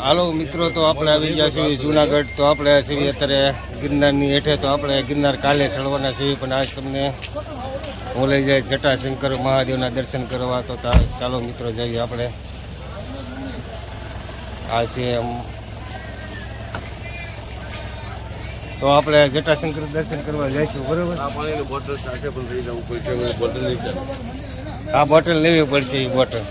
હાલો મિત્રો, તો આપણે આવી ગયા છીએ જુનાગઢ. તો આપણે છીએ અત્યારે ગિરનારની હેઠે. તો આપણે ગિરનાર કાલે ચડવાના છીએ, પણ આજ તમને હું લઈ જાય જટાશંકર મહાદેવના દર્શન કરવા. તો ચાલો મિત્રો જઈએ આપણે. આ છે તો આપણે જટાશંકર દર્શન કરવા જઈશું, બરોબર? આ પાણીની બોટલ સાથે પણ લઈ જવું પડશે. બોટલ લઈ આ બોટલ લેવી પડશે, એ બોટલ.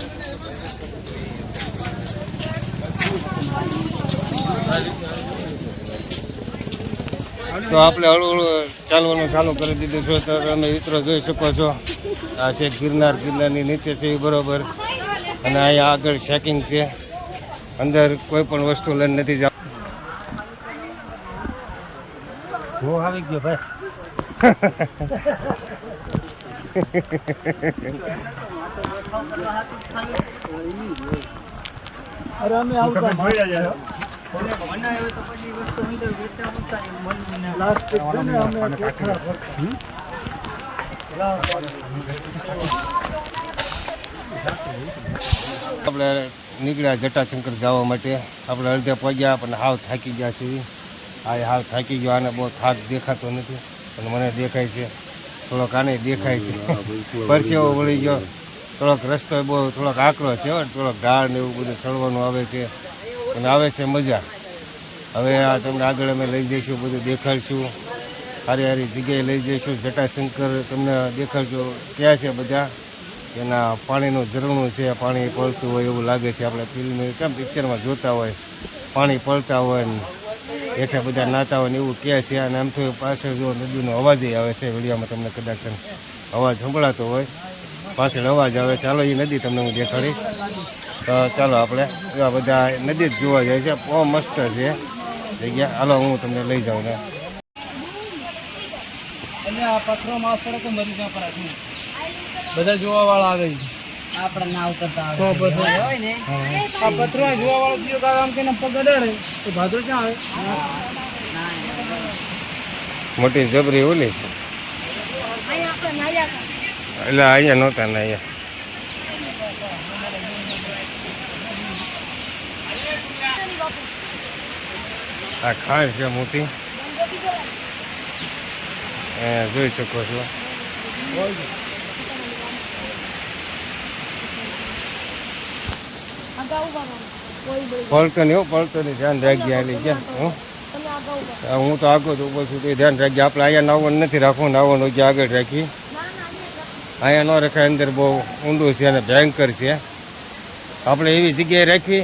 તો આપણે હળવું હળવું ચાલવાનું ચાલુ કરી દીધું છે. તો તમે મિત્રો જોઈ શકો છો, આ છે ગિરનારની નીચે છે એ, બરોબર. અને અહીંયા આગળ ચેકિંગ છે, અંદર કોઈ પણ વસ્તુ લઈને નથી જવા. હું આવી ગયો ભાઈ. અરે અમે આવતા આપણે નીકળ્યા જટાશંકર જવા માટે. આપણે અડધે પગ્યા પણ હાવ થાકી ગયા છીએ. આ હાવ થાકી ગયો. આને બહુ થાક દેખાતો નથી, પણ મને દેખાય છે. થોડોક આને દેખાય છે, પરસેવો વળી ગયો. થોડોક રસ્તો બહુ થોડોક આકરો છે, થોડોક ઢાળ ને એવું બધું ચડવાનું આવે છે, અને આવે છે મજા. હવે આ તમને આગળ અમે લઈ જઈશું, બધું દેખાડશું. સારી સારી જગ્યાએ લઈ જઈશું. જટાશંકર તમને દેખાડશું. ક્યાં છે બધા એના પાણીનું ઝરણું છે, પાણી પડતું હોય એવું લાગે છે. આપણે ફિલ્મ કેમ પિક્ચરમાં જોતા હોય, પાણી પડતા હોય ને હેઠે બધા નાતા હોય ને એવું કહે છે. અને આમ તો પાછળ જો નદીનો અવાજ આવે છે, વિડીયોમાં તમને કદાચ અવાજ સંભળાતો હોય, પાછળ અવાજ આવે. ચાલો એ નદી તમને હું દેખાડીશ. તો ચાલો આપણે એવા બધા નદી જ જોવા જાય છે. બહુ મસ્ત છે જગ્યા. હાલો હું તમને લઈ જાઉં ને. આ પથરો માસ પડે તો મરી ના પડે. બધા જોવા વાળા આવે છે. આપણે ના ઉતરતા તો પછી હોય ને આ પથરો જોવા વાળો જીઓ કા આમ કે પગ અડાડે તો ભાદરો ક્યાં આવે? મોટી જબરી ઓલી છે, એટલે અહીંયા નહોતા ને અહીંયા. આ ખાણ છે મોટી, જોઈ શકો છો. પલતો નહીં, પલતો નહીં. ધ્યાન રાખજે. આલી ગયા હું તો આગળ જ ઊભો છું, તો ધ્યાન રાખજે. આપણે અહીંયા નાવાનું નથી રાખવું, નાવાનું જે આગળ રાખી. અહીંયા ન રખાય, અંદર બહુ ઊંડું છે અને ભયંકર છે. આપણે એવી જગ્યાએ રાખવી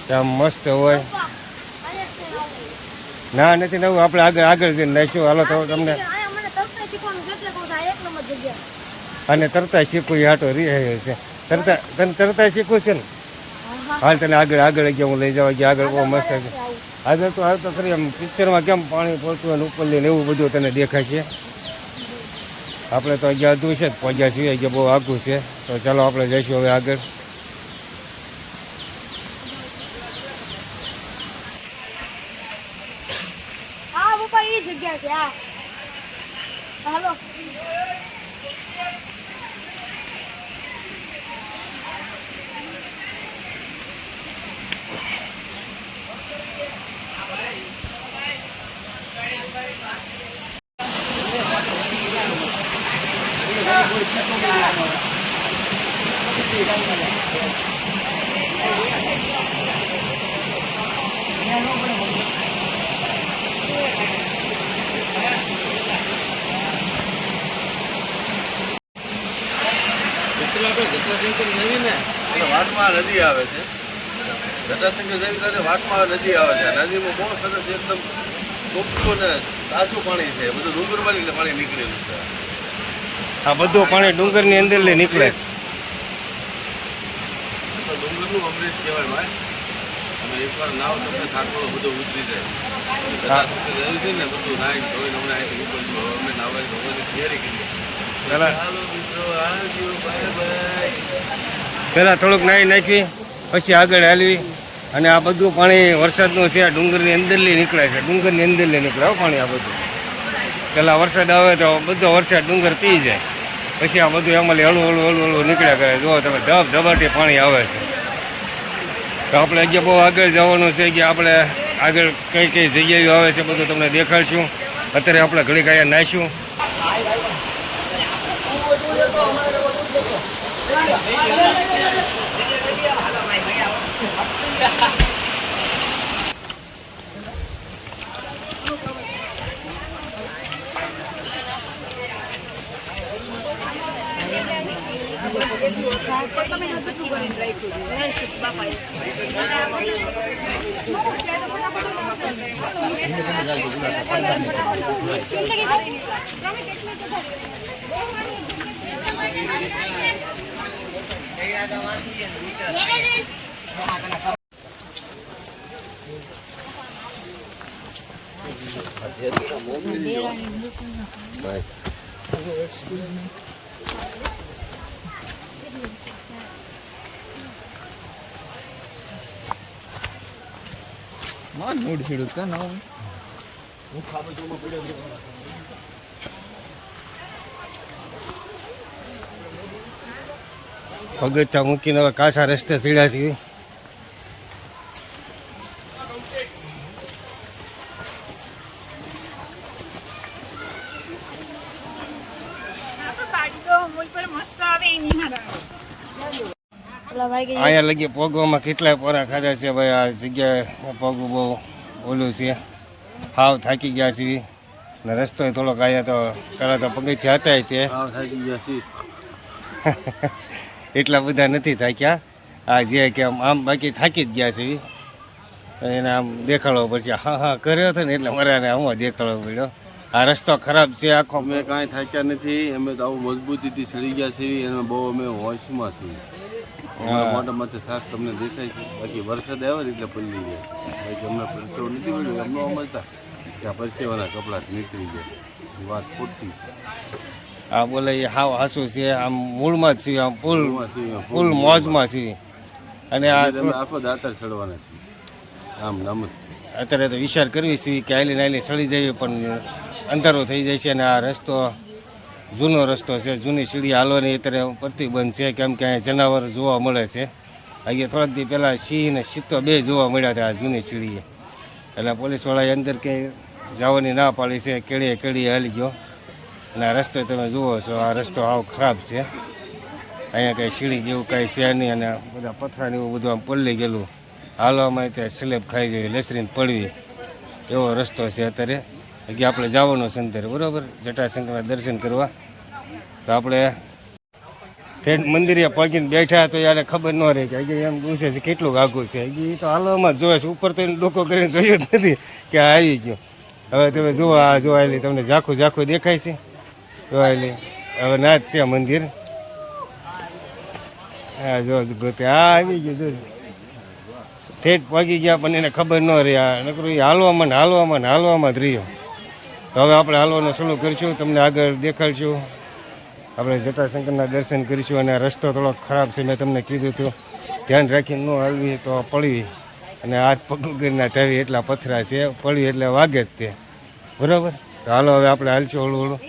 ત્યાં મસ્ત હોય. ના નથી નવું, આપણે આગળ જઈને નાખીશું. હાલો તો તમને અને તરતા શીખવું હાટો રહે છે. તને તરતા શીખવું છે ને? હાલ તને આગળ ગયા, હું લઈ જવા ગયા. આગળ બહુ મસ્ત છે. આગળ તો હાલ તો ખરી એમ પિક્ચરમાં કેમ પાણી પડતું હોય ઉપર લઈને એવું બધું તને દેખાય છે. આપણે તો અહીંયા અધું છે જ પહોંચ્યા છીએ, અહીંયા બહુ આઘું છે. તો ચાલો આપણે જઈશું હવે આગળ. હાલો જટાશંકર જવી ને એટલે વાટમાં નદી આવે છે. જટાશંકર જવી ત્યારે વાટમાં નદી આવે છે. નદીમાં બહુ સરસ એકદમ ચોખ્ખું ને તાજું પાણી છે. બધું ડુંગરમાંથી પાણી નીકળેલું છે. આ બધું પાણી ડુંગરની અંદર નીકળે. ડુંગરનું અમૃત કહેવાય ભાઈ. અને એકવાર નાવ તમને થાકડો બધો ઉતરી જાય. જટાશંકર જવી છે ને બધું નાઈ ધોઈને અમને અહીંથી નીકળ્યું. અમે નાવાની ભગવાનની તૈયારી કરી. પેલા થોડુંક નાહી નાખવી, પછી આગળ હાલવી. અને આ બધું પાણી વરસાદનું છે, ડુંગરની અંદરલી નીકળે છે. ડુંગરની અંદરલી નીકળે પાણી આ બધું. પેલા વરસાદ આવે તો બધો વરસાદ ડુંગર પી જાય, પછી આ બધું એમાં હળવું હળવું હળવું હળવું નીકળ્યા કરે. જુઓ તમે ધબ ધબાટી પાણી આવે છે. તો આપણે આજે બહુ આગળ જવાનું છે કે આપણે આગળ કઈ કઈ જગ્યાએ આવે છે બધું તમને દેખાડશું. અત્યારે આપણે ઘડીક અહીંયા નાખ્યું. મૂડ ખેડૂત કા ના પગથિયા મૂકીને હવે કાસા રસ્તે સીડ્યા છીએ. અહીંયા લગી પગવામાં કેટલાય પોરા ખાધા છે ભાઈ. આ જગ્યાએ પગ બહુ ઓલું છે, હાવ થાકી ગયા છીએ. ને રસ્તો થોડોક અહીંયા તો પેલા તો પગથિયા હતા તે થાકી ગયા છીએ. એટલા બધા નથી થાક્યા. આ જે કે આમ બાકી થાકી જ ગયા છે. એને આમ દેખાડવો પડશે. હા હા કર્યો હતો ને એટલે મારે આમાં દેખાડવો પડ્યો. આ રસ્તો ખરાબ છે આખો. અમે કાંઈ થાક્યા નથી. અમે તો આવું મજબૂતીથી ચડી ગયા છીએ. એમાં બહુ અમે હોશમાં છીએ. મોટા માથે થાક તમને દેખાય છે. બાકી વરસાદ આવે ને એટલે પલળી ગયા બાકી અમને પરસેવો નથી મળ્યો. એમનો અમલતા ત્યાં પરસેવાના કપડાં નીકળી ગયા. વાત ખોટી છે. આ બોલે એ હાવ હાસું છે. આમ મૂળમાં જ છીએ. આમ ફૂલ મોજમાં છીએ. અને આ આખો દાતાર ચડવાના છીએ. આમ નામ અત્યારે તો વિચાર કરવી છીએ કે આયલી નાયલી સડી જઈએ પણ અંધારું થઈ જાય છે. અને આ રસ્તો જૂનો રસ્તો છે. જૂની સીડી હાલવાની અત્યારે પ્રતિબંધ છે. કેમ કે અહીંયા જનાવર જોવા મળે છે. અહીંયા થોડાક દી પહેલાં સિંહ ને ચિત્તો બે જોવા મળ્યા હતા આ જૂની સીડીએ. એટલે પોલીસવાળાએ અંદર કંઈ જવાની ના પાડી છે. કેળીએ હાલી ગયો. અને આ રસ્તો તમે જુઓ છો. આ રસ્તો હાવ ખરાબ છે. અહીંયા કંઈ સીડી જેવું કાંઈ છે નહીં. અને બધા પથરાને એવું બધું આમ પલળી ગયેલું. હાલવામાં ત્યાં સ્લેબ ખાઈ જાય લેસરીને પડવી એવો રસ્તો છે. અત્યારે હજી આપણે જવાનું છે અંદર બરાબર જટાશંકરના દર્શન કરવા. તો આપણે ઠેઠ મંદિરે પગીને બેઠા તો યાર ખબર ન રહે કે હજી એમ પૂછે છે કેટલું આઘું છે. હજી તો હાલવામાં જ જોવે છે. ઉપર તો એને ડોકો કરીને જોયું જ નથી કે આ આવી ગયો. હવે તમે જુઓ આ જોવાયેલી તમને ઝાખું દેખાય છે. જોવાયેલી હવે ના જ છે મંદિર. હા જો ગોતે આ આવી ગયું જો ઠેઠ પગી ગયા પણ એને ખબર ન રહી. આ નકરું એ હાલવામાં જ રહ્યો. તો હવે આપણે હાલવાનું શરૂ કરીશું. તમને આગળ દેખાડશું. આપણે જટાશંકરના દર્શન કરીશું. અને રસ્તો થોડો ખરાબ છે. મેં તમને કીધું હતું ધ્યાન રાખીને ન હાલવી તો પડવી. અને હાથ પગ વગરના થવી એટલા પથરા છે. પડવી એટલે વાગે જ તે બરાબર. તો હાલો હવે આપણે હાલશું હળવું.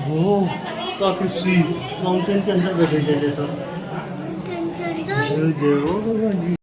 वो काफी सी माउंटेन के अंदर बैठे थे तो